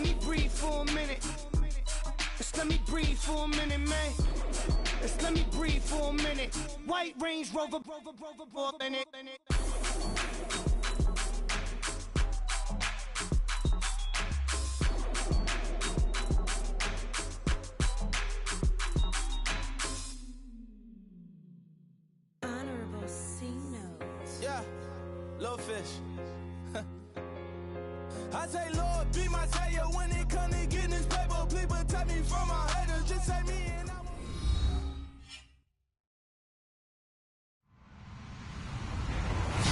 let me breathe for a minute. Just let me breathe for a minute, man. Just let me breathe for a minute. White Range Rover, in it. Honorable C notes. Yeah, little fish. I say, Lord, be my savior when it comes to getting this paper. Please protect me from my haters. Just say me and I won't.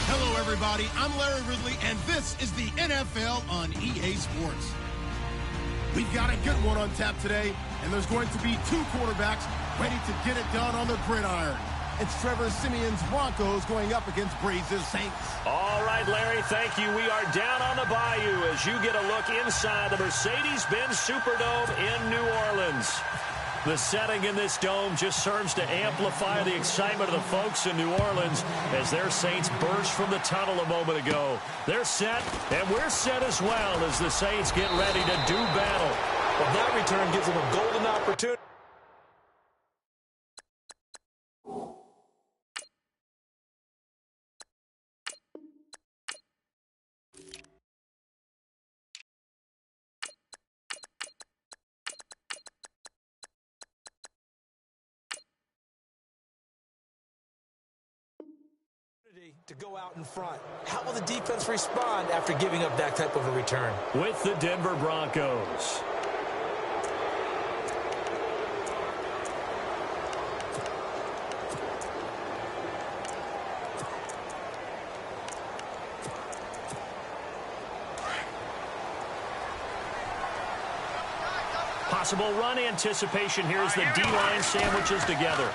Hello, everybody. I'm Larry Ridley, and this is the NFL on EA Sports. We've got a good one on tap today, and there's going to be two quarterbacks ready to get it done on the gridiron. It's Trevor Siemian's Broncos going up against Breeze's Saints. All right, Larry, thank you. We are down on the bayou as you get a look inside the Mercedes-Benz Superdome in New Orleans. The setting in this dome just serves to amplify the excitement of the folks in New Orleans as their Saints burst from the tunnel a moment ago. They're set, and we're set as well as the Saints get ready to do battle. Well, that return gives them a golden opportunity. To go out in front. How will the defense respond after giving up that type of a return? With the Denver Broncos. Possible run anticipation. Here's the D-line sandwiches together.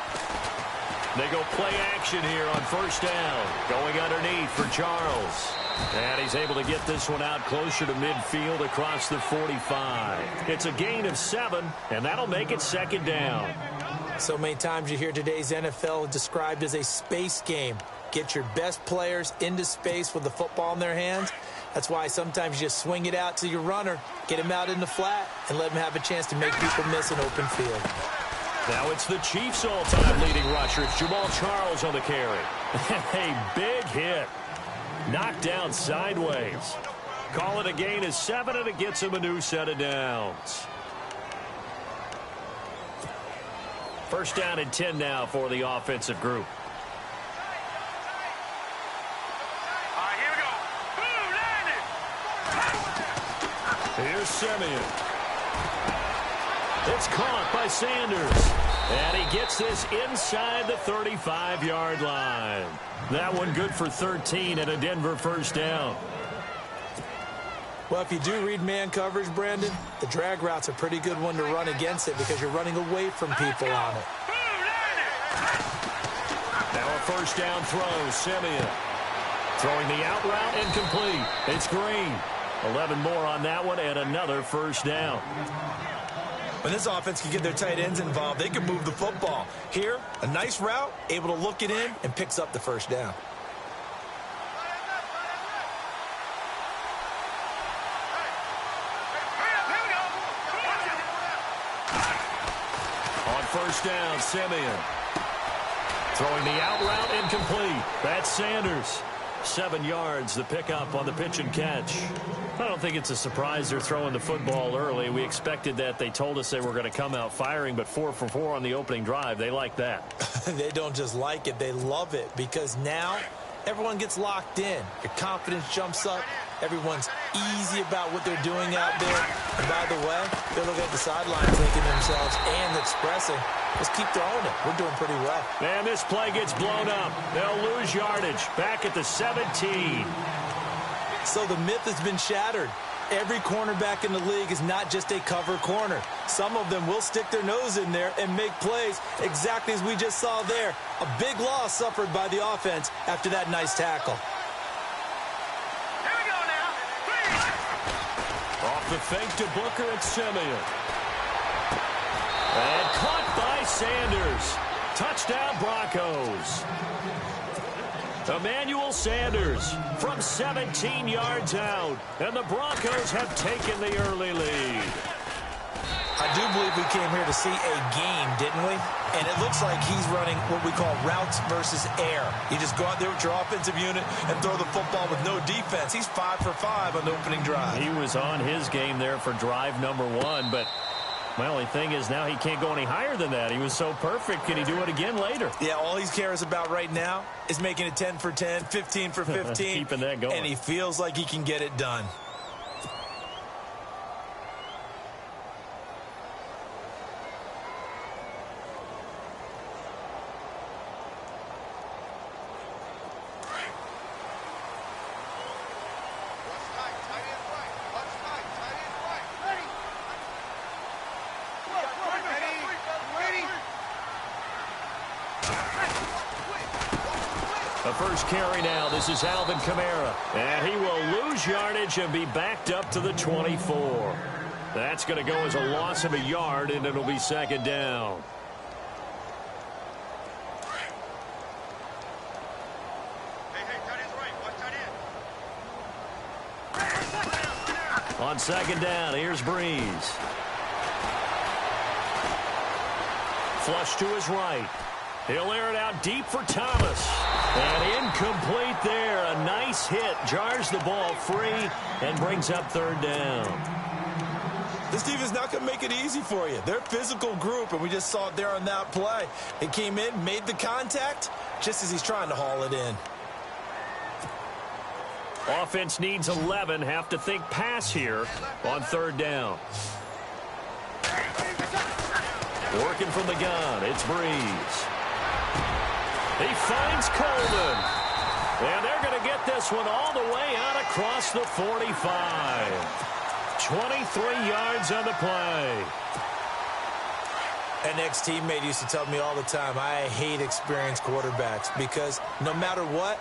They go play action here on first down. Going underneath for Charles. And he's able to get this one out closer to midfield across the 45. It's a gain of 7, and that'll make it second down. So many times you hear today's NFL described as a space game. Get your best players into space with the football in their hands. That's why sometimes you just swing it out to your runner, get him out in the flat, and let him have a chance to make people miss an open field. Now it's the Chiefs' all-time leading rusher. It's Jamal Charles on the carry. A big hit. Knocked down sideways. Call it a gain of 7, and it gets him a new set of downs. First down and 10 now for the offensive group. All right, here we go. Boom, landed. Here's Siemian. It's caught by Sanders. And he gets this inside the 35-yard line. That one good for 13 and a Denver first down. Well, if you do read man coverage, Brandon, the drag route's a pretty good one to run against it because you're running away from people on it. Now a first down throw, Siemian. Throwing the out route incomplete. It's Green. 11 more on that one and another first down. When this offense can get their tight ends involved, they can move the football. Here, a nice route, able to look it in, and picks up the first down. On first down, Siemian. Throwing the out route incomplete. That's Sanders. 7 yards, the pickup on the pitch and catch. I don't think it's a surprise they're throwing the football early. We expected that. They told us they were going to come out firing, but 4 for 4 on the opening drive. They like that. They don't just like it, they love it, because now everyone gets locked in. Your confidence jumps up. Everyone's easy about what they're doing out there. And by the way, they're looking at the sideline thinking to themselves and expressing, let's keep throwing it. We're doing pretty well. And this play gets blown up. They'll lose yardage back at the 17. So the myth has been shattered. Every cornerback in the league is not just a cover corner. Some of them will stick their nose in there and make plays exactly as we just saw there. A big loss suffered by the offense after that nice tackle. Here we go now. Off the fake to Booker and Siemian. And caught by Sanders. Touchdown Broncos. Emmanuel Sanders from 17 yards out. And the Broncos have taken the early lead. I do believe we came here to see a game, didn't we? And it looks like he's running what we call routes versus air. You just go out there with your offensive unit and throw the football with no defense. He's 5 for 5 on the opening drive. He was on his game there for drive number 1, but my only thing is now he can't go any higher than that. He was so perfect. Can he do it again later? Yeah, all he cares about right now is making it 10 for 10, 15 for 15. Keeping that going. And he feels like he can get it done. The first carry now. This is Alvin Kamara. And he will lose yardage and be backed up to the 24. That's going to go as a loss of a yard, and it'll be second down. On second down, here's Breeze. Flush to his right. He'll air it out deep for Thomas. And incomplete there. A nice hit. Jars the ball free and brings up third down. This defense is not going to make it easy for you. They're a physical group, and we just saw it there on that play. It came in, made the contact, just as he's trying to haul it in. Offense needs 11. Have to think pass here on third down. Working from the gun. It's Breeze. He finds Colvin. And they're going to get this one all the way out across the 45. 23 yards on the play. An ex-teammate used to tell me all the time, I hate experienced quarterbacks because no matter what,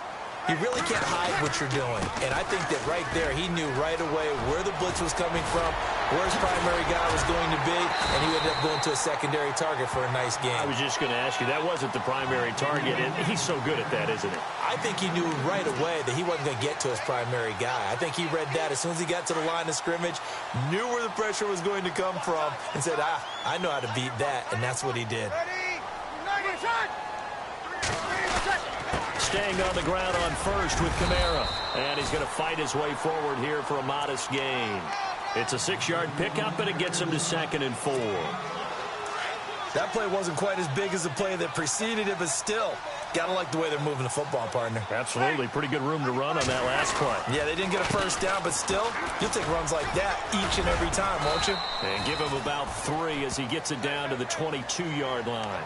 you really can't hide what you're doing. And I think that right there, he knew right away where the blitz was coming from, where his primary guy was going to be, and he ended up going to a secondary target for a nice game. I was just going to ask you, that wasn't the primary target, and he's so good at that, isn't he? I think he knew right away that he wasn't going to get to his primary guy. I think he read that as soon as he got to the line of scrimmage, knew where the pressure was going to come from, and said, I know how to beat that, and that's what he did. Staying on the ground on first with Kamara. And he's going to fight his way forward here for a modest gain. It's a 6-yard pickup, and it gets him to 2nd and 4. That play wasn't quite as big as the play that preceded it, but still, got to like the way they're moving the football, partner. Absolutely. Pretty good room to run on that last play. Yeah, they didn't get a first down, but still, you'll take runs like that each and every time, won't you? And give him about 3 as he gets it down to the 22-yard line.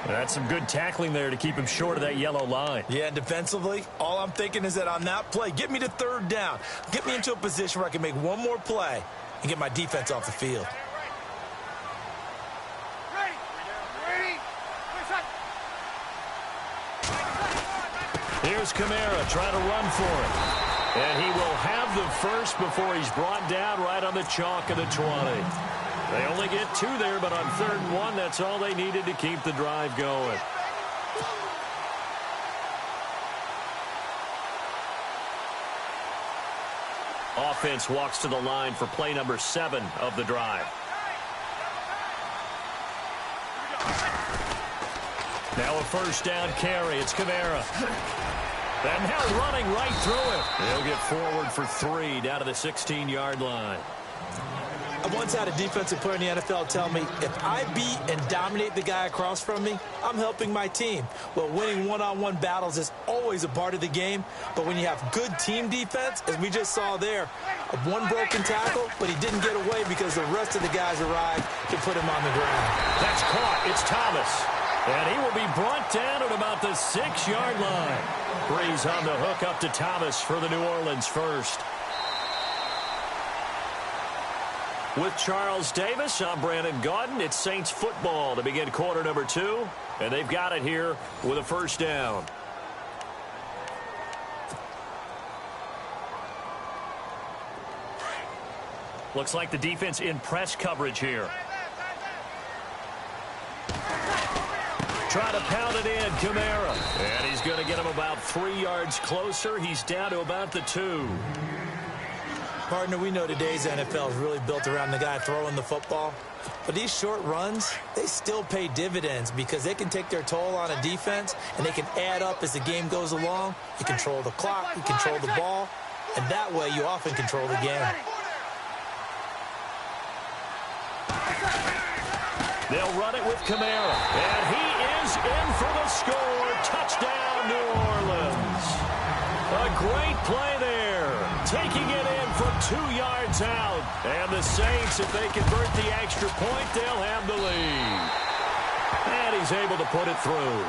That's some good tackling there to keep him short of that yellow line. Yeah, and defensively, all I'm thinking is that on that play, get me to third down. Get me into a position where I can make one more play and get my defense off the field. Here's Kamara trying to run for it. And he will have the first before he's brought down right on the chalk of the 20. They only get 2 there, but on 3rd and 1, that's all they needed to keep the drive going. Offense walks to the line for play number 7 of the drive. Now a first down carry. It's Kamara. And now running right through it. He'll get forward for 3 down to the 16-yard line. I once had a defensive player in the NFL tell me, if I beat and dominate the guy across from me, I'm helping my team. Well, winning one-on-one battles is always a part of the game, but when you have good team defense, as we just saw there, one broken tackle, but he didn't get away because the rest of the guys arrived to put him on the ground. That's caught. It's Thomas. And he will be brought down at about the 6-yard line. Breeze on the hook up to Thomas for the New Orleans first. With Charles Davis, I'm Brandon Gaudin. It's Saints football to begin quarter number 2. And they've got it here with a first down. Looks like the defense in press coverage here. Trying to pound it in, Kamara. And he's going to get him about 3 yards closer. He's down to about the 2. Partner, we know today's NFL is really built around the guy throwing the football. But these short runs, they still pay dividends because they can take their toll on a defense, and they can add up as the game goes along. You control the clock, you control the ball, and that way you often control the game. They'll run it with Kamara, and he is in for the score. Touchdown, New Orleans. A great play there, taking it in from 2 yards out. And the Saints, if they convert the extra point, they'll have the lead. And he's able to put it through.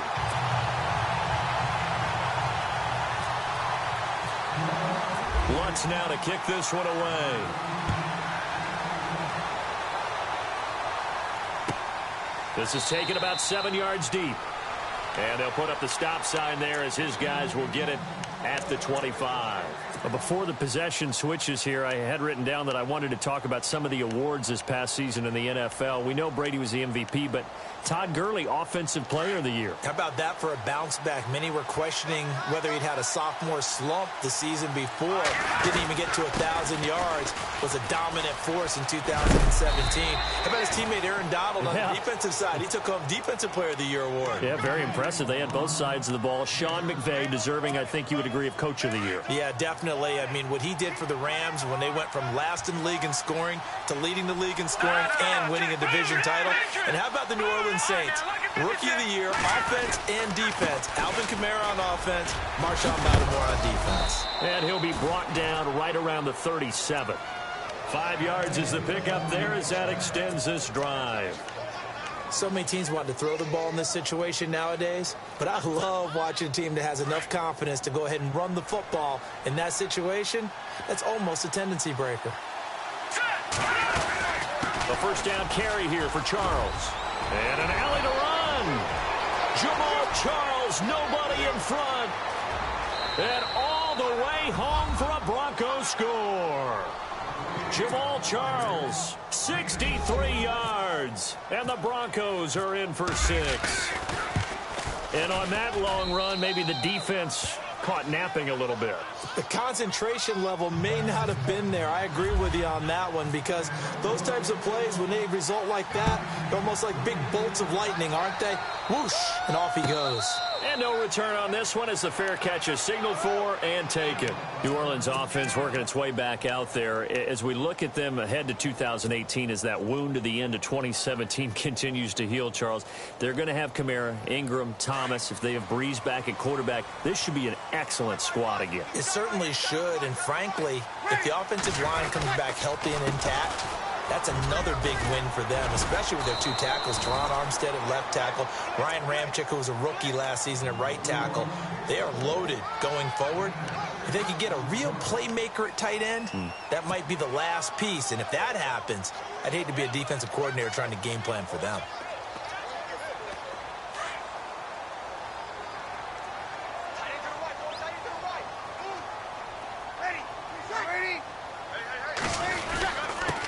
Lutz now to kick this one away. This is taken about 7 yards deep. And they'll put up the stop sign there as his guys will get it at the 25. But before the possession switches here, I had written down that I wanted to talk about some of the awards this past season in the NFL. We know Brady was the MVP, but Todd Gurley, Offensive Player of the Year. How about that for a bounce back? Many were questioning whether he'd had a sophomore slump the season before. Didn't even get to 1,000 yards. Was a dominant force in 2017. How about his teammate Aaron Donald on the defensive side? He took home Defensive Player of the Year award. Yeah, very impressive. They had both sides of the ball. Sean McVay deserving, I think you would agree, of Coach of the Year. Yeah, definitely. I mean, what he did for the Rams when they went from last in the league in scoring to leading the league in scoring and winning a division title. And how about the New Orleans Saints? Rookie of the Year, offense and defense. Alvin Kamara on offense, Marshawn Lattimore on defense. And he'll be brought down right around the 37. 5 yards is the pickup there as that extends this drive. So many teams want to throw the ball in this situation nowadays, but I love watching a team that has enough confidence to go ahead and run the football. In that situation, that's almost a tendency breaker. The first down carry here for Charles. And an alley to run. Jamal Charles, nobody in front. And all the way home for a Broncos score. Jamal Charles, 63 yards, and the Broncos are in for 6. And on that long run, maybe the defense caught napping a little bit. The concentration level may not have been there. I agree with you on that one because those types of plays, when they result like that, they're almost like big bolts of lightning, aren't they? Whoosh, and off he goes. And no return on this one as the fair catch is signaled for and taken. New Orleans offense working its way back out there. As we look at them ahead to 2018 as that wound to the end of 2017 continues to heal, Charles, they're going to have Kamara, Ingram, Thomas. If they have Breeze back at quarterback, this should be an excellent squad again. It certainly should, and frankly, if the offensive line comes back healthy and intact, that's another big win for them, especially with their 2 tackles. Teron Armstead at left tackle, Ryan Ramczyk, who was a rookie last season at right tackle. They are loaded going forward. If they could get a real playmaker at tight end, that might be the last piece. And if that happens, I'd hate to be a defensive coordinator trying to game plan for them.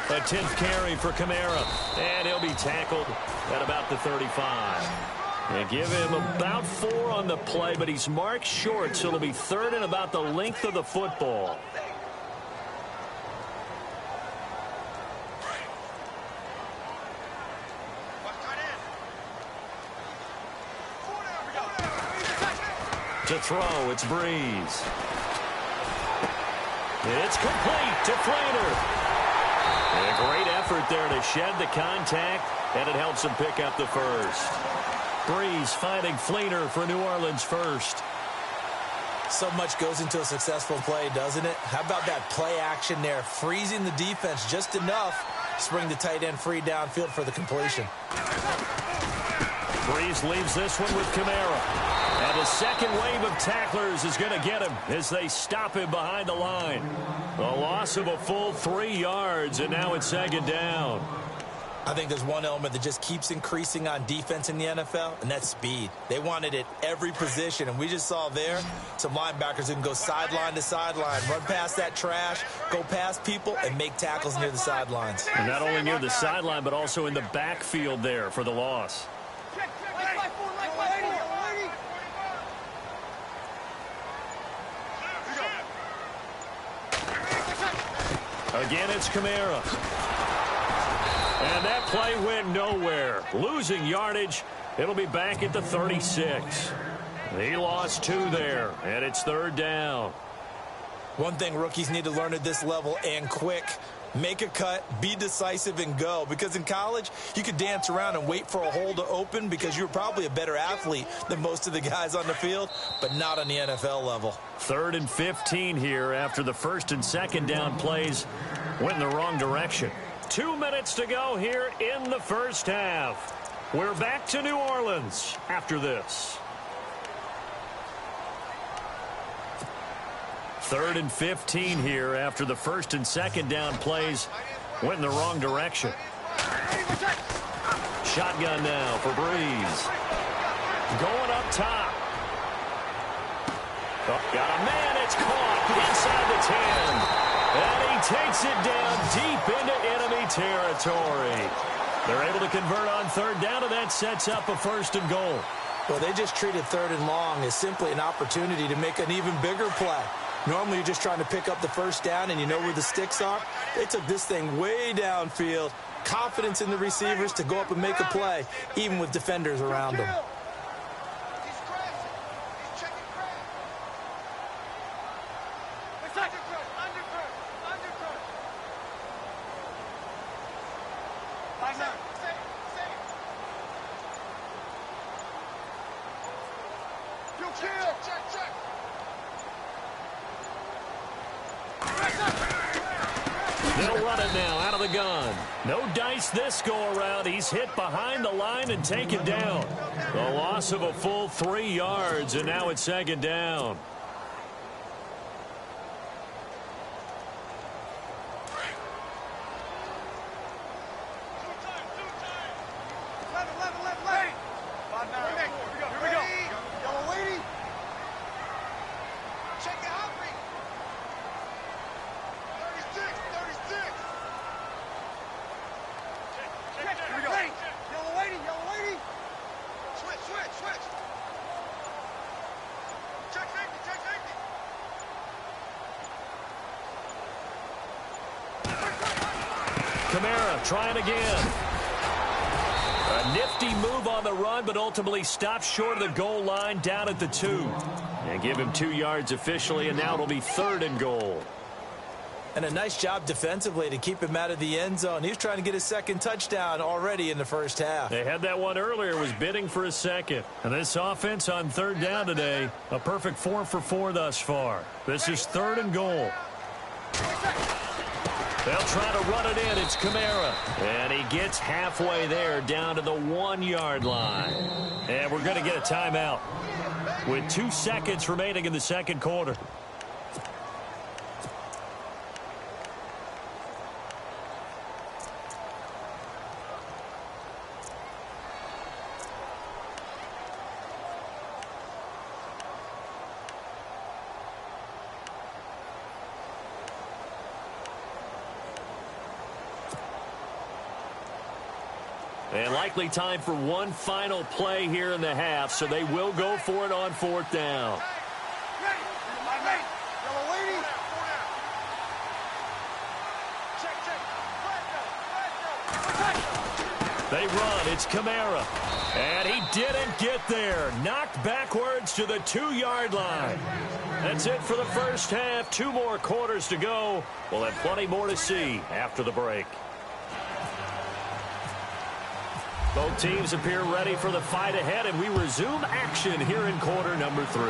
A 10th carry for Kamara, and he'll be tackled at about the 35. They give him about 4 on the play, but he's marked short, so it'll be 3rd and about the length of the football. To throw, it's Breeze. It's complete to Fleener. A great effort there to shed the contact, and it helps him pick up the first. Breeze finding Fleener for New Orleans first. So much goes into a successful play, doesn't it? How about that play action there, freezing the defense just enough to bring the tight end free downfield for the completion. Breeze leaves this one with Kamara. And a second wave of tacklers is going to get him as they stop him behind the line. A loss of a full 3 yards, and now it's 2nd down. I think there's one element that just keeps increasing on defense in the NFL, and that's speed. They want it at every position, and we just saw there some linebackers who can go sideline to sideline, run past that trash, go past people, and make tackles near the sidelines. And not only near the sideline, but also in the backfield there for the loss. Again, it's Kamara. And that play went nowhere. Losing yardage. It'll be back at the 36. He lost 2 there, and it's 3rd down. One thing rookies need to learn at this level, and quick, make a cut, be decisive, and go. Because in college, you could dance around and wait for a hole to open because you're probably a better athlete than most of the guys on the field, but not on the NFL level. 3rd and 15 here after the 1st and 2nd down plays went in the wrong direction. 2 minutes to go here in the first half. We're back to New Orleans after this. 3rd and 15 here after the 1st and 2nd down plays went in the wrong direction. Shotgun now for Breeze. Going up top. Oh, got a man. It's caught inside the 10. And he takes it down deep into enemy territory. They're able to convert on 3rd down, and that sets up a 1st and goal. Well, they just treated 3rd and long as simply an opportunity to make an even bigger play. Normally, you're just trying to pick up the 1st down, and you know where the sticks are. They took this thing way downfield. Confidence in the receivers to go up and make a play, even with defenders around them. They'll run it now out of the gun. No dice this go-around. He's hit behind the line and taken down. The loss of a full 3 yards, and now it's 2nd down. Kamara trying again. A nifty move on the run, but ultimately stopped short of the goal line down at the 2. And give him 2 yards officially, and now it'll be 3rd and goal. And a nice job defensively to keep him out of the end zone. He was trying to get his 2nd touchdown already in the first half. They had that one earlier, was bidding for a 2nd. And this offense on 3rd down today, a perfect 4 for 4 thus far. This is 3rd and goal. They'll try to run it in. It's Kamara. And he gets halfway there down to the 1-yard line. And we're going to get a timeout with 2 seconds remaining in the second quarter. And likely time for one final play here in the half, so they will go for it on 4th down. They run. It's Kamara. And he didn't get there. Knocked backwards to the 2-yard line. That's it for the first half. 2 more quarters to go. We'll have plenty more to see after the break. Both teams appear ready for the fight ahead, and we resume action here in quarter number 3.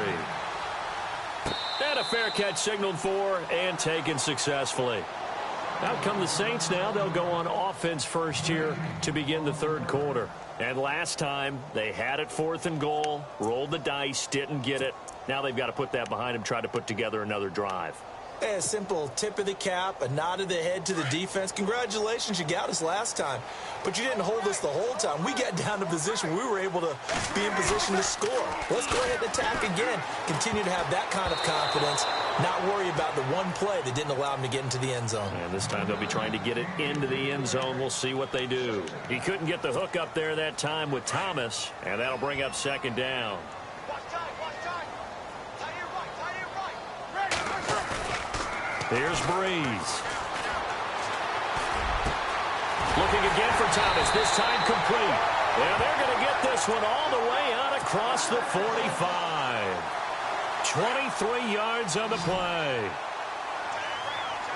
And a fair catch signaled for and taken successfully. Out come the Saints now. They'll go on offense first here to begin the 3rd quarter. And last time, they had it 4th and goal, rolled the dice, didn't get it. Now they've got to put that behind them, try to put together another drive. A simple tip of the cap, a nod of the head to the defense. Congratulations, you got us last time. But you didn't hold us the whole time. We got down to position. We were able to be in position to score. Let's go ahead and attack again. Continue to have that kind of confidence. Not worry about the one play that didn't allow them to get into the end zone. And this time they'll be trying to get it into the end zone. We'll see what they do. He couldn't get the hook up there that time with Thomas, and that'll bring up 2nd down. Here's Breeze. Looking again for Thomas, this time complete. And they're going to get this one all the way out across the 45. 23 yards on the play.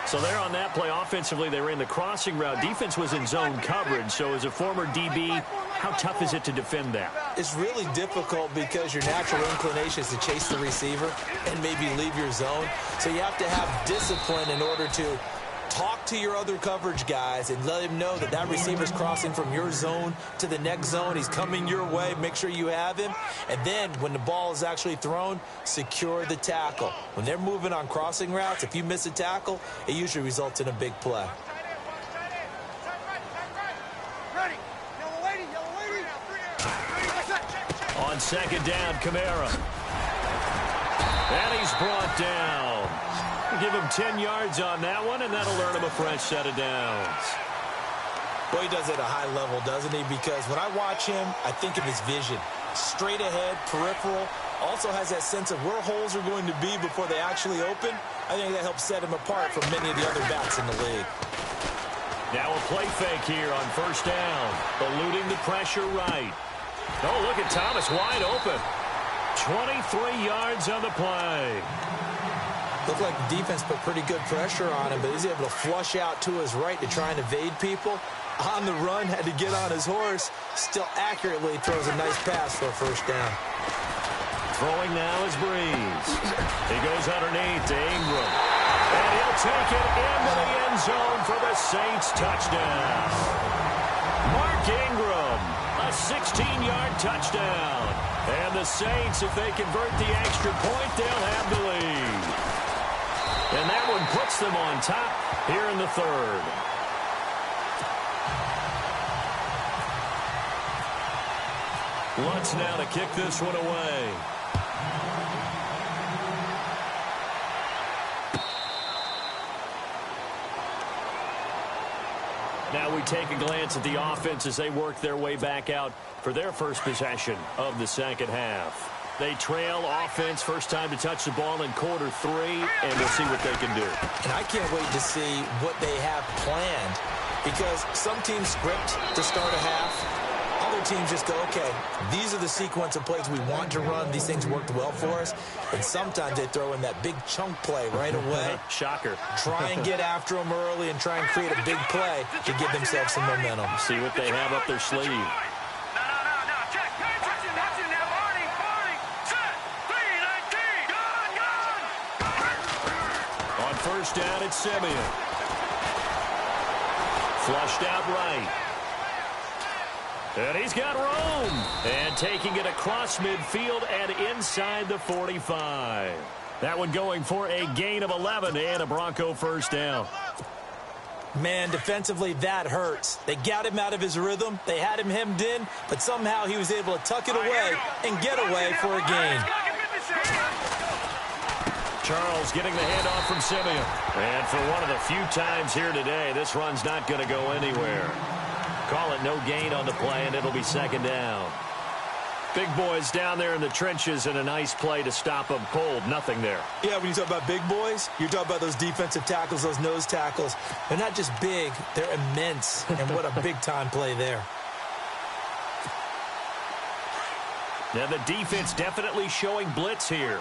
So there on that play, offensively, they ran the crossing route. Defense was in zone coverage. So as a former DB, how tough is it to defend that? It's really difficult because your natural inclination is to chase the receiver and maybe leave your zone. So you have to have discipline in order to talk to your other coverage guys and let him know that that receiver's crossing from your zone to the next zone. He's coming your way. Make sure you have him. And then when the ball is actually thrown, secure the tackle. When they're moving on crossing routes, if you miss a tackle, it usually results in a big play. On second down, Kamara. And he's brought down. Give him 10 yards on that one, and that'll earn him a fresh set of downs. Boy, he does it at a high level, doesn't he? Because when I watch him, I think of his vision. Straight ahead, peripheral. Also has that sense of where holes are going to be before they actually open. I think that helps set him apart from many of the other backs in the league. Now a play fake here on first down. Eluding the pressure right. Oh, look at Thomas wide open. 23 yards on the play. Looked like the defense put pretty good pressure on him, but he's able to flush out to his right to try and evade people. On the run, had to get on his horse. Still accurately throws a nice pass for a first down. Throwing now is Breeze. He goes underneath to Ingram. And he'll take it into the end zone for the Saints touchdown. Mark Ingram, a 16-yard touchdown. And the Saints, if they convert the extra point, they'll have the lead. And that one puts them on top here in the third. Lutz now to kick this one away. Now we take a glance at the offense as they work their way back out for their first possession of the second half. They trail offense, first time to touch the ball in quarter 3, and we'll see what they can do. And I can't wait to see what they have planned, because some teams script to start a half. Other teams just go, okay, these are the sequence of plays we want to run. These things worked well for us. And sometimes they throw in that big chunk play right away. Shocker. Try and get after them early and try and create a big play to give themselves some momentum. See what they have up their sleeve. First down at Simeon. Flushed out right. And he's got room. And taking it across midfield and inside the 45. That one going for a gain of 11 and a Bronco first down. Man, defensively, that hurts. They got him out of his rhythm. They had him hemmed in, but somehow he was able to tuck it away and get away for a gain. Charles getting the handoff from Simeon. And for one of the few times here today, this run's not going to go anywhere. Call it no gain on the play, and it'll be second down. Big boys down there in the trenches, and a nice play to stop them cold. Nothing there. Yeah, when you talk about big boys, you're talking about those defensive tackles, those nose tackles. They're not just big, they're immense. And what a big-time play there. Now the defense definitely showing blitz here.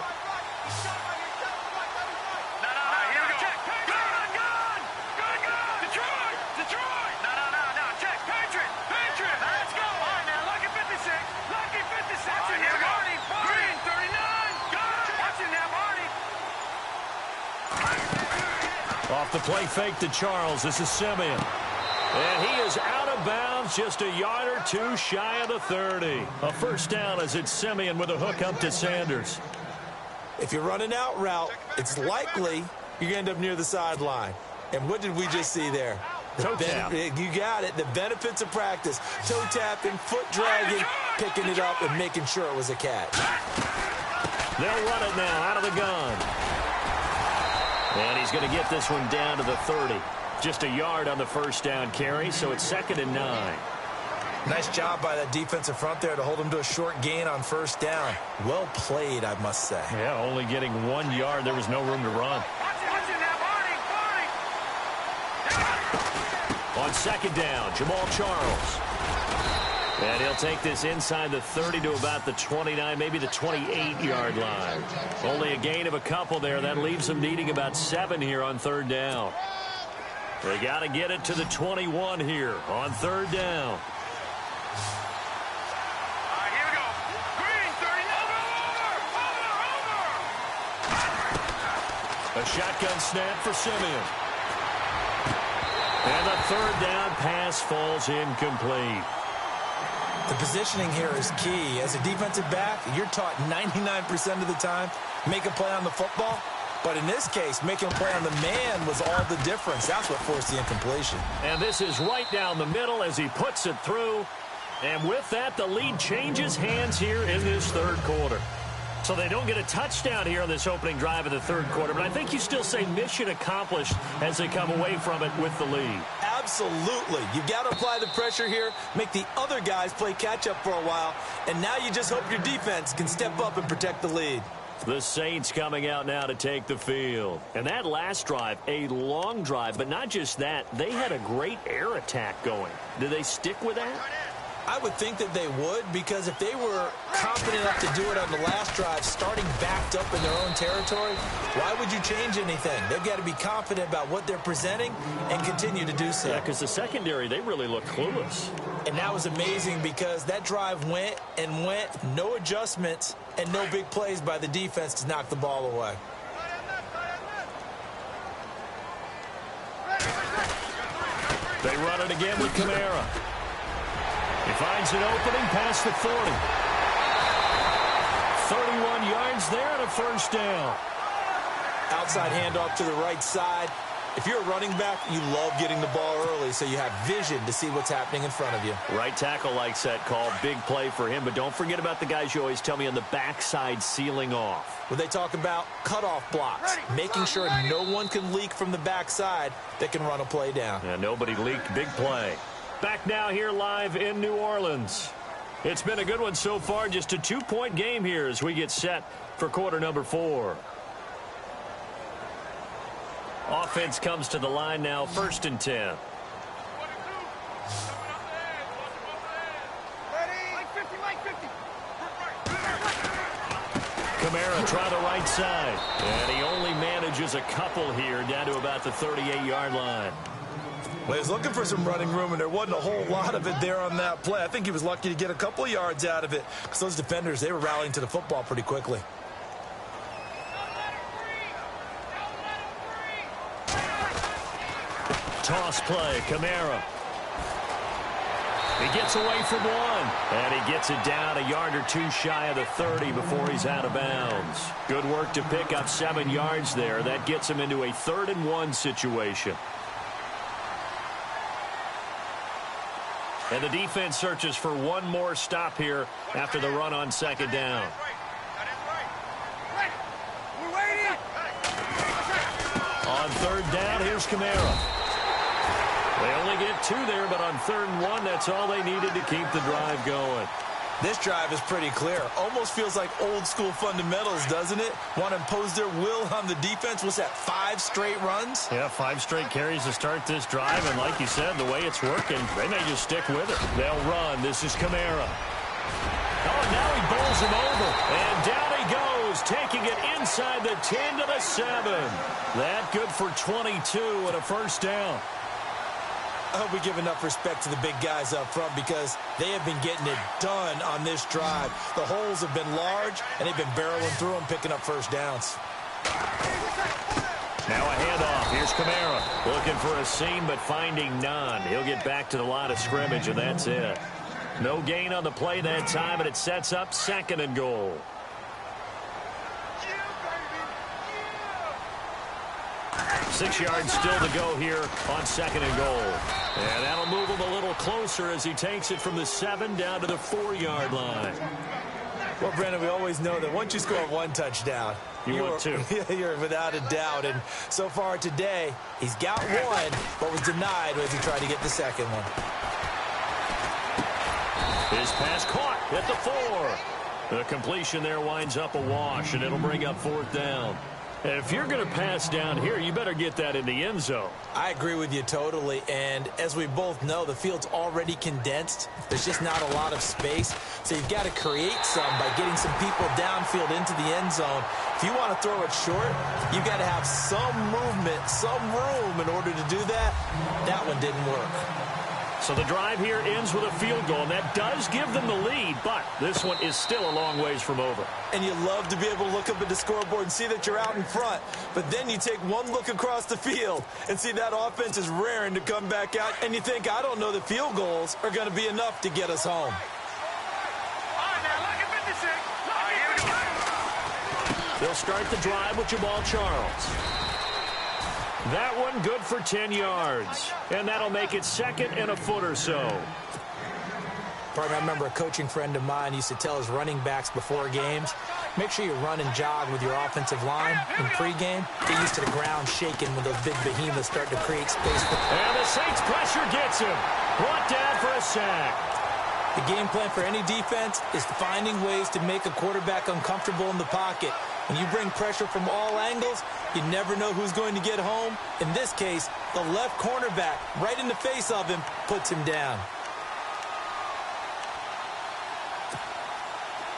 Off the play fake to Charles. This is Simeon. And he is out of bounds, just a yard or two shy of the 30. A first down as it's Simeon with a hook up to Sanders. If you're running out route, it's likely you're going to end up near the sideline. And what did we just see there? Toe tap. You got it. The benefits of practice. Toe tapping, foot dragging, picking it up, and making sure it was a catch. They'll run it now out of the gun. And he's going to get this one down to the 30. Just a yard on the first down carry, so it's 2nd and 9. Nice job by that defensive front there to hold him to a short gain on first down. Well played, I must say. Yeah, only getting 1 yard. There was no room to run. On second down, Jamal Charles. And he'll take this inside the 30 to about the 29, maybe the 28-yard line. Only a gain of a couple there. That leaves them needing about 7 here on third down. They got to get it to the 21 here on third down. Here we go. Green, 30. Over. A shotgun snap for Simeon. And the third down pass falls incomplete. The positioning here is key. As a defensive back, you're taught 99% of the time, make a play on the football. But in this case, making a play on the man was all the difference. That's what forced the incompletion. And this is right down the middle as he puts it through. And with that, the lead changes hands here in this third quarter. So they don't get a touchdown here on this opening drive of the third quarter. But I think you still say mission accomplished as they come away from it with the lead. Absolutely. You've got to apply the pressure here, make the other guys play catch-up for a while, and now you just hope your defense can step up and protect the lead. The Saints coming out now to take the field. And that last drive, a long drive, but not just that. They had a great air attack going. Do they stick with that? I would think that they would, because if they were confident enough to do it on the last drive, starting backed up in their own territory, why would you change anything? They've got to be confident about what they're presenting and continue to do so. Yeah, because the secondary, they really look clueless. And that was amazing because that drive went and went, no adjustments, and no big plays by the defense to knock the ball away. They run it again with Kamara. He finds an opening past the 40. 31 yards there and a first down. Outside handoff to the right side. If you're a running back, you love getting the ball early so you have vision to see what's happening in front of you. Right tackle likes that call. Big play for him. But don't forget about the guys you always tell me on the backside sealing off. When they talk about cutoff blocks, making sure no one can leak from the backside that can run a play down. Yeah, nobody leaked. Big play. Back now here live in New Orleans. It's been a good one so far. Just a 2-point game here as we get set for quarter number 4. Offense comes to the line now, 1st and 10. Kamara try the right side. And he only manages a couple here down to about the 38-yard line. Well, he was looking for some running room, and there wasn't a whole lot of it there on that play. I think he was lucky to get a couple of yards out of it because those defenders, they were rallying to the football pretty quickly. Toss play, Kamara. He gets away from one, and he gets it down a yard or two shy of the 30 before he's out of bounds. Good work to pick up 7 yards there. That gets him into a 3rd and 1 situation. And the defense searches for one more stop here after the run on second down. On third down, here's Kamara. They only get 2 there, but on 3rd and 1, that's all they needed to keep the drive going. This drive is pretty clear. Almost feels like old school fundamentals, doesn't it? Want to impose their will on the defense. What's that, 5 straight runs? Yeah, 5 straight carries to start this drive. And like you said, the way it's working, they may just stick with it. They'll run. This is Kamara. Oh, now he bowls him over. And down he goes, taking it inside the 10 to the 7. That good for 22 and a first down. I hope we give enough respect to the big guys up front because they have been getting it done on this drive. The holes have been large, and they've been barreling through them, picking up first downs. Now a handoff. Here's Kamara. Looking for a seam, but finding none. He'll get back to the line of scrimmage, and that's it. No gain on the play that time, and it sets up 2nd and goal. 6 yards still to go here on 2nd and goal. And that'll move him a little closer as he takes it from the 7 down to the 4-yard line. Well, Brandon, we always know that once you score 1 touchdown, you're 2. You're without a doubt. And so far today, he's got 1, but was denied as he tried to get the 2nd one. His pass caught at the 4. The completion there winds up a wash, and it'll bring up 4th down. If you're going to pass down here, you better get that in the end zone. I agree with you totally, and as we both know, the field's already condensed. There's just not a lot of space, so you've got to create some by getting some people downfield into the end zone. If you want to throw it short, you've got to have some movement, some room in order to do that. That one didn't work. So the drive here ends with a field goal, and that does give them the lead, but this one is still a long ways from over. And you love to be able to look up at the scoreboard and see that you're out in front, but then you take one look across the field and see that offense is raring to come back out, and you think, I don't know that field goals are going to be enough to get us home. They'll start the drive with Jamal Charles. That one good for 10 yards. And that'll make it second and a foot or so. Partner, I remember a coaching friend of mine used to tell his running backs before games, make sure you run and jog with your offensive line in pregame. Get used to the ground shaking when those big behemoths start to create space. And the Saints pressure gets him. Brought down for a sack. The game plan for any defense is finding ways to make a quarterback uncomfortable in the pocket. When you bring pressure from all angles, you never know who's going to get home. In this case, the left cornerback, right in the face of him, puts him down.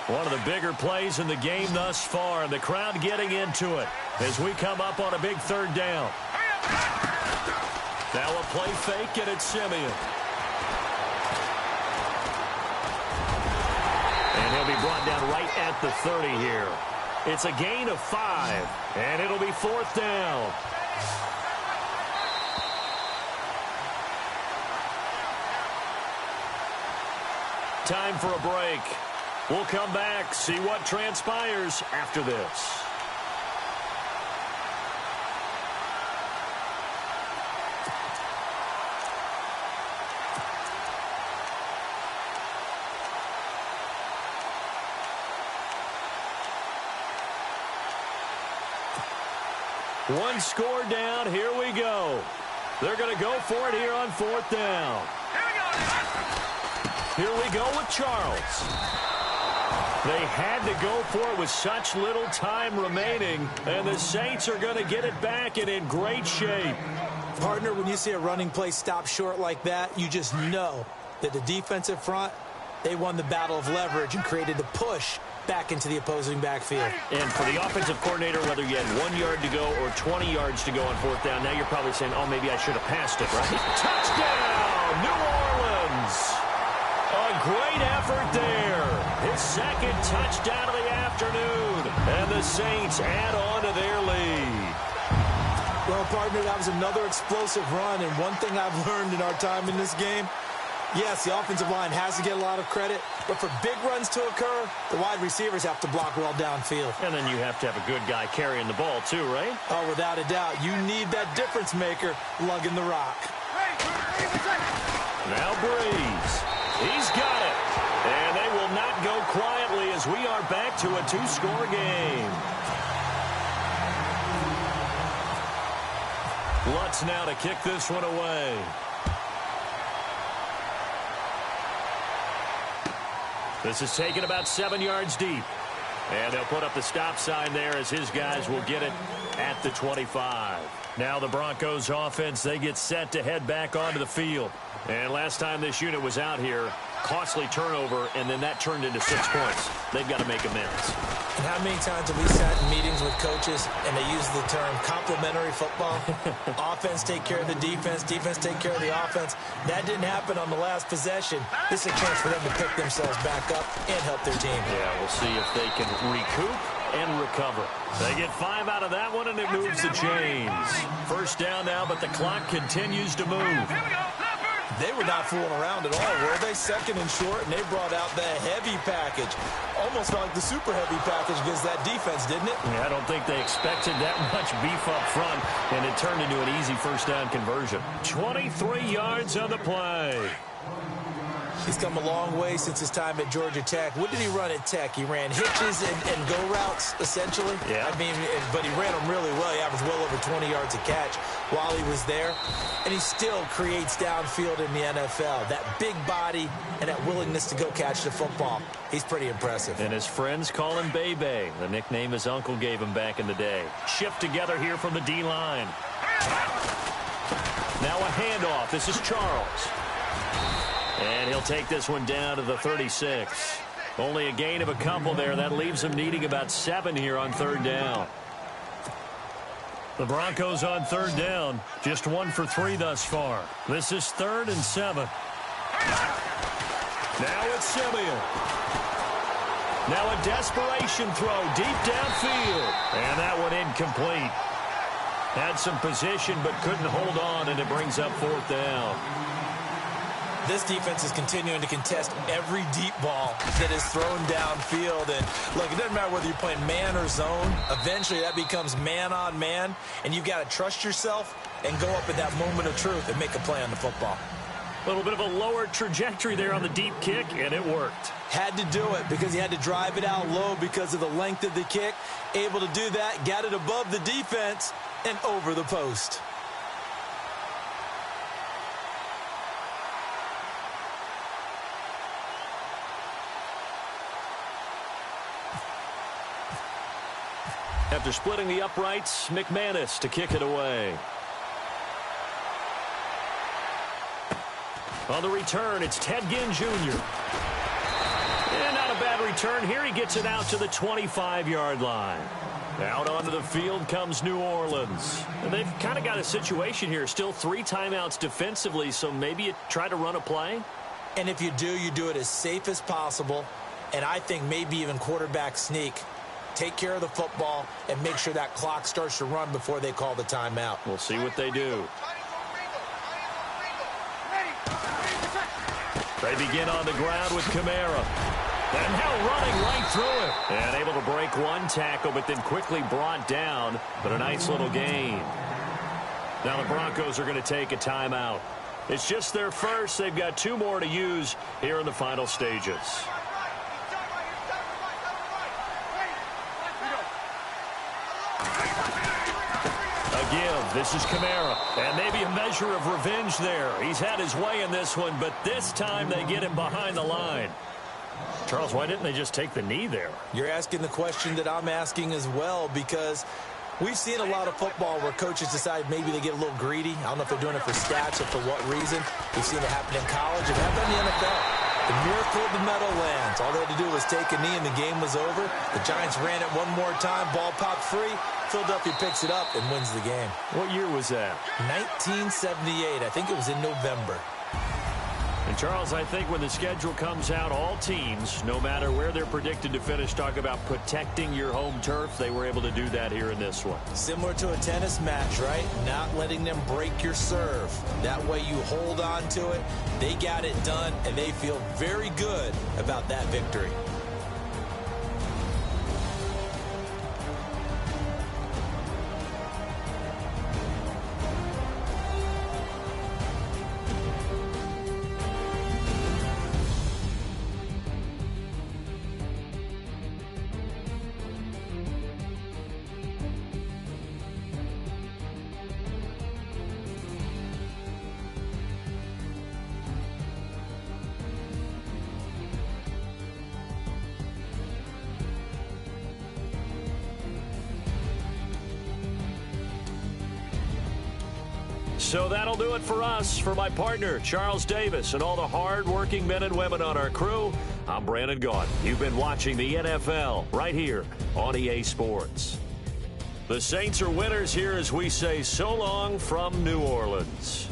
One of the bigger plays in the game thus far, and the crowd getting into it as we come up on a big third down. Now a play fake, and it's Simeon. And he'll be brought down right at the 30 here. It's a gain of 5, and it'll be fourth down. Time for a break. We'll come back, see what transpires after this. One score down. Here we go. They're going to go for it here on fourth down. Here we go with Charles. They had to go for it with such little time remaining, and the Saints are going to get it back and in great shape. Partner, when you see a running play stop short like that, you just know that the defensive front, they won the battle of leverage and created the push back into the opposing backfield. And for the offensive coordinator, whether you had 1 yard to go or 20 yards to go on fourth down, now you're probably saying, oh, maybe I should have passed it, right? Touchdown, New Orleans! A great effort there. His second touchdown of the afternoon. And the Saints add on to their lead. Well, partner, that was another explosive run, and one thing I've learned in our time in this game, yes, the offensive line has to get a lot of credit, but for big runs to occur, the wide receivers have to block well downfield. And then you have to have a good guy carrying the ball too, right? Oh, without a doubt. You need that difference maker lugging the rock. Now Breeze. He's got it. And they will not go quietly as we are back to a 2-score game. Lutz now to kick this one away. This is taken about 7 yards deep. And they'll put up the stop sign there as his guys will get it at the 25. Now the Broncos offense, they get set to head back onto the field. And last time this unit was out here, costly turnover, and then that turned into 6 points. They've got to make amends. And how many times have we sat in meetings with coaches and they use the term complementary football? Offense take care of the defense, defense take care of the offense. That didn't happen on the last possession. This is a chance for them to pick themselves back up and help their team. Yeah, we'll see if they can recoup and recover. They get 5 out of that one, and it moves the chains. First down now, but the clock continues to move. They were not fooling around at all, were they? Second and short, and they brought out the heavy package. Almost felt like the super heavy package against that defense, didn't it? Yeah, I don't think they expected that much beef up front, and it turned into an easy first down conversion. 23 yards on the play. He's come a long way since his time at Georgia Tech. What did he run at Tech? He ran hitches and go routes, essentially. Yeah. I mean, but he ran them really well. He averaged well over 20 yards a catch. while he was there, and he still creates downfield in the NFL. That big body and that willingness to go catch the football, he's pretty impressive. And his friends call him Bebe, the nickname his uncle gave him back in the day. Shift together here from the D-line. Now a handoff. This is Charles. And he'll take this one down to the 36. Only a gain of a couple there. That leaves him needing about 7 here on 3rd down. The Broncos on 3rd down. Just 1 for 3 thus far. This is 3rd and 7. Now it's Simeon. Now a desperation throw deep downfield. And that one incomplete. Had some position but couldn't hold on, and it brings up 4th down. This defense is continuing to contest every deep ball that is thrown downfield. And look, it doesn't matter whether you're playing man or zone. Eventually that becomes man on man, and you've got to trust yourself and go up at that moment of truth and make a play on the football. A little bit of a lower trajectory there on the deep kick, and it worked. Had to do it because he had to drive it out low because of the length of the kick. Able to do that, got it above the defense and over the post. After splitting the uprights, McManus to kick it away. On the return, it's Ted Ginn Jr. And not a bad return here. He gets it out to the 25-yard line. Out onto the field comes New Orleans. And they've kind of got a situation here. Still 3 timeouts defensively, so maybe you try to run a play. And if you do it as safe as possible. And I think maybe even quarterback sneak. Take care of the football and make sure that clock starts to run before they call the timeout. We'll see what they do. They begin on the ground with Kamara. And now running right through it. And able to break one tackle, but then quickly brought down. But a nice little gain. Now the Broncos are going to take a timeout. It's just their first. They've got 2 more to use here in the final stages. Give. This is Kamara. And maybe a measure of revenge there. He's had his way in this one, but this time they get him behind the line. Charles, why didn't they just take the knee there? You're asking the question that I'm asking as well, because we've seen a lot of football where coaches decide maybe they get a little greedy. I don't know if they're doing it for stats or for what reason. We've seen it happen in college. It happened in the NFL. The miracle of the Meadowlands. All they had to do was take a knee and the game was over. The Giants ran it one more time. Ball popped free. Philadelphia picks it up and wins the game. What year was that? 1978. I think it was in November. And, Charles, I think when the schedule comes out, all teams, no matter where they're predicted to finish, talk about protecting your home turf. They were able to do that here in this one. Similar to a tennis match, right? Not letting them break your serve. That way you hold on to it. They got it done, and they feel very good about that victory. So that'll do it for us. For my partner, Charles Davis, and all the hard-working men and women on our crew, I'm Brandon Gaudin. You've been watching the NFL right here on EA Sports. The Saints are winners here as we say so long from New Orleans.